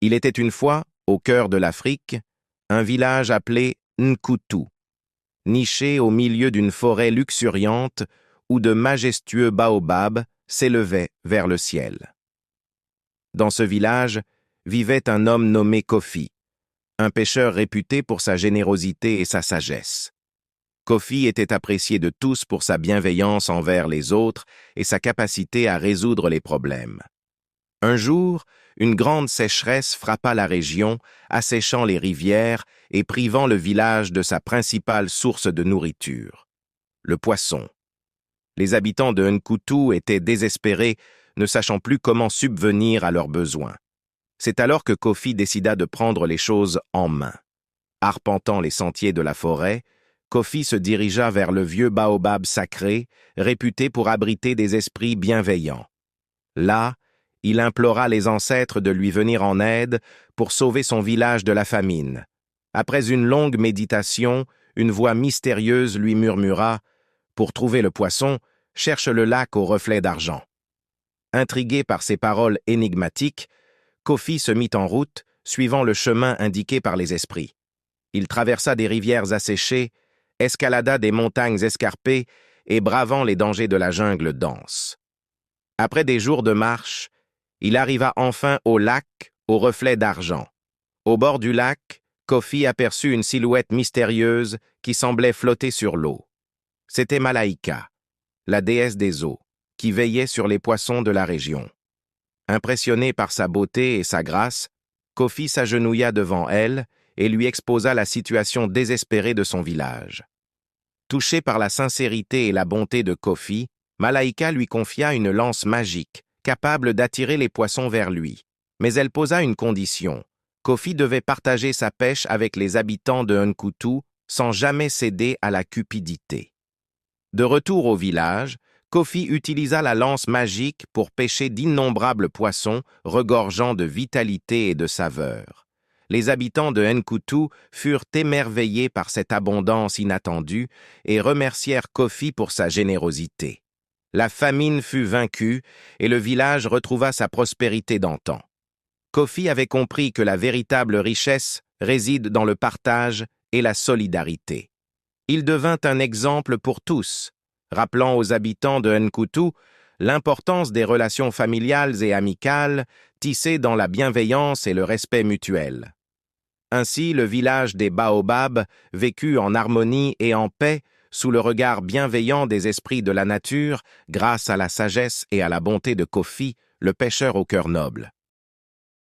Il était une fois, au cœur de l'Afrique, un village appelé Nkutu, niché au milieu d'une forêt luxuriante où de majestueux baobabs s'élevaient vers le ciel. Dans ce village vivait un homme nommé Kofi, un pêcheur réputé pour sa générosité et sa sagesse. Kofi était apprécié de tous pour sa bienveillance envers les autres et sa capacité à résoudre les problèmes. Un jour, une grande sécheresse frappa la région, asséchant les rivières et privant le village de sa principale source de nourriture, le poisson. Les habitants de Nkutu étaient désespérés, ne sachant plus comment subvenir à leurs besoins. C'est alors que Kofi décida de prendre les choses en main. Arpentant les sentiers de la forêt, Kofi se dirigea vers le vieux baobab sacré, réputé pour abriter des esprits bienveillants. Là, il implora les ancêtres de lui venir en aide pour sauver son village de la famine. Après une longue méditation, une voix mystérieuse lui murmura « Pour trouver le poisson, cherche le lac au reflet d'argent. » Intrigué par ces paroles énigmatiques, Kofi se mit en route, suivant le chemin indiqué par les esprits. Il traversa des rivières asséchées, escalada des montagnes escarpées et bravant les dangers de la jungle dense. Après des jours de marche, il arriva enfin au lac au reflet d'argent. Au bord du lac, Kofi aperçut une silhouette mystérieuse qui semblait flotter sur l'eau. C'était Malaïka, la déesse des eaux, qui veillait sur les poissons de la région. Impressionné par sa beauté et sa grâce, Kofi s'agenouilla devant elle et lui exposa la situation désespérée de son village. Touché par la sincérité et la bonté de Kofi, Malaïka lui confia une lance magique, capable d'attirer les poissons vers lui. Mais elle posa une condition. Kofi devait partager sa pêche avec les habitants de Nkutu sans jamais céder à la cupidité. De retour au village, Kofi utilisa la lance magique pour pêcher d'innombrables poissons regorgeant de vitalité et de saveur. Les habitants de Nkutu furent émerveillés par cette abondance inattendue et remercièrent Kofi pour sa générosité. La famine fut vaincue et le village retrouva sa prospérité d'antan. Kofi avait compris que la véritable richesse réside dans le partage et la solidarité. Il devint un exemple pour tous, rappelant aux habitants de Nkutu l'importance des relations familiales et amicales tissées dans la bienveillance et le respect mutuel. Ainsi, le village des Baobabs vécut en harmonie et en paix sous le regard bienveillant des esprits de la nature grâce à la sagesse et à la bonté de Kofi, le pêcheur au cœur noble.